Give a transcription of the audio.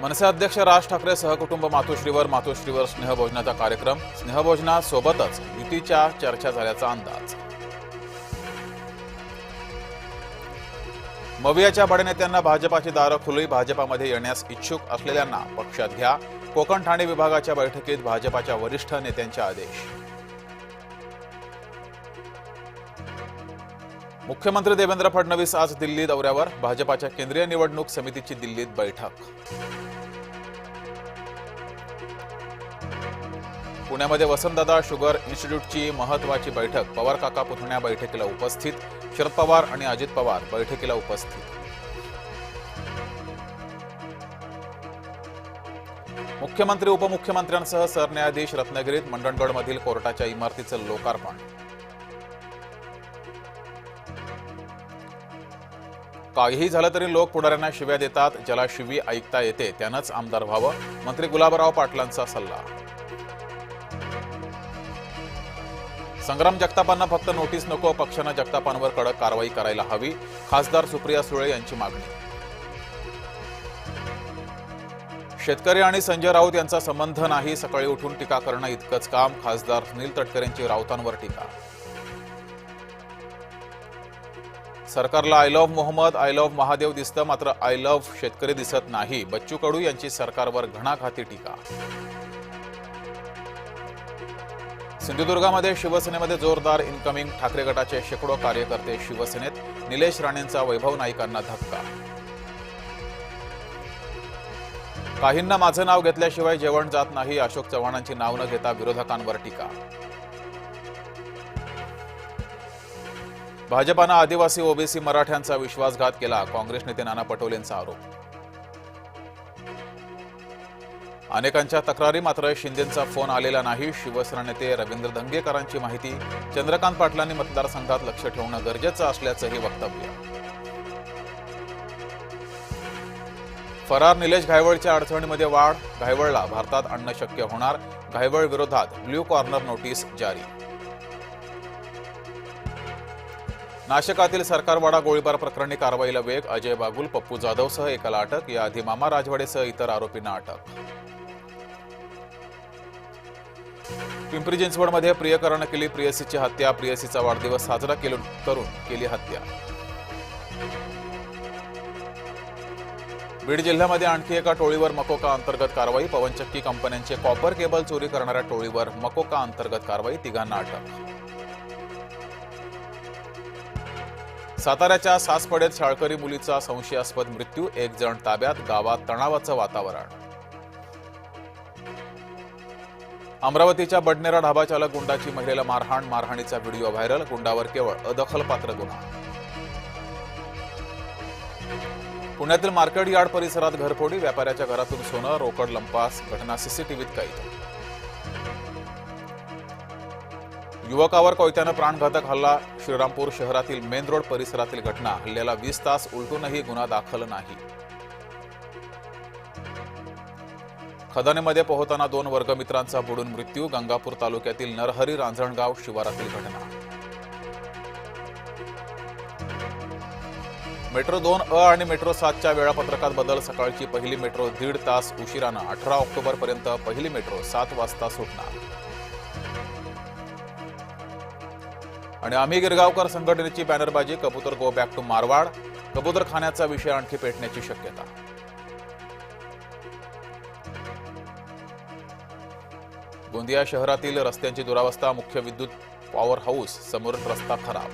मनसे अध्यक्ष राज ठाकरे सहकुटुंब मातोश्रीवर स्नेहभोजनाचा कार्यक्रम। स्नेहभोजनासोबतच युतीच्या चर्चा झाल्याचा अंदाज। मवियाच्या बड्या नेत्यांना भाजपाची दारं खुली। भाजपामध्ये येण्यास इच्छुक असलेल्यांना पक्षात घ्या। कोकण ठाणे विभागाच्या बैठकीत भाजपाच्या वरिष्ठ नेत्यांचे आदेश। मुख्यमंत्री देवेंद्र फडणवीस आज दिल्ली दौऱ्यावर। भाजपाच्या केंद्रीय निवडणूक समितीची दिल्लीत बैठक। पुण्यामध्ये वसंतदादा शुगर इन्स्टिट्यूटची महत्त्वाची बैठक। पवार काका पुतण्या बैठकीला उपस्थित। शरद पवार आणि अजित पवार बैठकीला उपस्थित। मुख्यमंत्री उपमुख्यमंत्र्यांसह सरन्यायाधीश रत्नागिरीत। मंडणगडमधील कोर्टाच्या इमारतीचं लोकार्पण। काहीही झालं तरी लोक पुढाऱ्यांना शिव्या देतात। ज्याला शिवी ऐकता येते त्यानंच आमदार व्हावं, मंत्री गुलाबराव पाटलांचा सल्ला। संग्राम जगतापांना फक्त नोटीस नको, पक्षानं जगतापांवर कडक कारवाई करायला हवी, खासदार सुप्रिया सुळे यांची मागणी। शेतकरी आणि संजय राऊत यांचा संबंध नाही, सकाळी उठून टीका करणं इतकंच काम, खासदार सुनील तटकरेंची राऊतांवर टीका। सरकारला I love Mohammad, I love Mahadev दिसतं, मात्र आय लव्ह शेतकरी दिसत नाही, बच्चू कडू यांची सरकारवर घणाघाती टीका। सिंधुदुर्गामध्ये शिवसेनेमध्ये जोरदार इनकमिंग। ठाकरे गटाचे शेकडो कार्यकर्ते शिवसेनेत। निलेश राणेंचा वैभव नाईकांना धक्का। काहींना माझं नाव घेतल्याशिवाय जेवण जात नाही, अशोक चव्हाणांची नाव न घेता विरोधकांवर टीका। भाजपानं आदिवासी ओबीसी मराठ्यांचा विश्वासघात केला, काँग्रेस नेते नाना पटोलेंचा आरोप। अनेकांच्या तक्रारी, मात्र शिंदेंचा फोन आलेला नाही, शिवसेना नेते रवींद्र धंगेकरांची माहिती। चंद्रकांत पाटलांनी मतदारसंघात लक्ष ठेवणं गरजेचं असल्याचंही वक्तव्य। फरार निलेश घायवळच्या अडचणीमध्ये वाढ, घायवळला भारतात आणणं शक्य होणार, घायवळ विरोधात ब्ल्यू कॉर्नर नोटीस जारी। नाशिकातील सरकारवाडा गोळीबार प्रकरणी कारवाईला वेग, अजय बागुल, पप्पू जाधवसह एकाला अटक, याआधी मामा राजवाडेसह इतर आरोपींना अटक। पिंपरी चिंचवडमध्ये प्रियकरानं केली प्रियसीची हत्या, प्रियसीचा वाढदिवस साजरा करून केली हत्या। बीड जिल्ह्यामध्ये आणखी एका टोळीवर मकोका अंतर्गत कारवाई, पवनचक्की कंपन्यांचे कॉपर केबल चोरी करणाऱ्या टोळीवर मकोका अंतर्गत कारवाई, तिघांना अटक। साताऱ्याच्या सासपडेत शाळकरी मुलीचा संशयास्पद मृत्यू, एक जण ताब्यात, गावात तणावाचं वातावरण। अमरावतीच्या बडनेरा ढाबा चालक गुंडाची महिलेला मारहाण, मारहाणीचा व्हिडिओ व्हायरल, गुंडावर केवळ अदखलपात्र गुन्हा। पुण्यातील मार्केट यार्ड परिसरात घरफोडी, व्यापाऱ्याच्या घरातून सोनं, रोकड लंपास, घटना सीसीटीव्हीत कैद। युवकावर कोयत्यानं प्राणघातक हल्ला, श्रीरामपूर शहरातील मेन रोड परिसरातील घटना, हल्ल्याला 20 तास उलटूनही गुन्हा दाखल नाही। खदानेमध्ये पोहताना 2 वर्गमित्रांचा बुडून मृत्यू, गंगापूर तालुक्यातील नरहरी रांजणगाव शिवारातील घटना। मेट्रो 2 आणि मेट्रो 7च्या वेळापत्रकात बदल, सकाळची पहिली मेट्रो 1.5 तास उशिरानं 18 ऑक्टोबरपर्यंत पहिली मेट्रो 7 वाजता सुटणार। आणि आम्ही गिरगावकर संघटनेची बॅनरबाजी, कबूतर गो बॅक टू मारवाड, कबूतर खाण्याचा विषय आणखी पेटण्याची शक्यता। गोंदिया शहरातील रस्त्यांची दुरावस्था, मुख्य विद्युत पॉवर हाऊस समोर रस्ता खराब।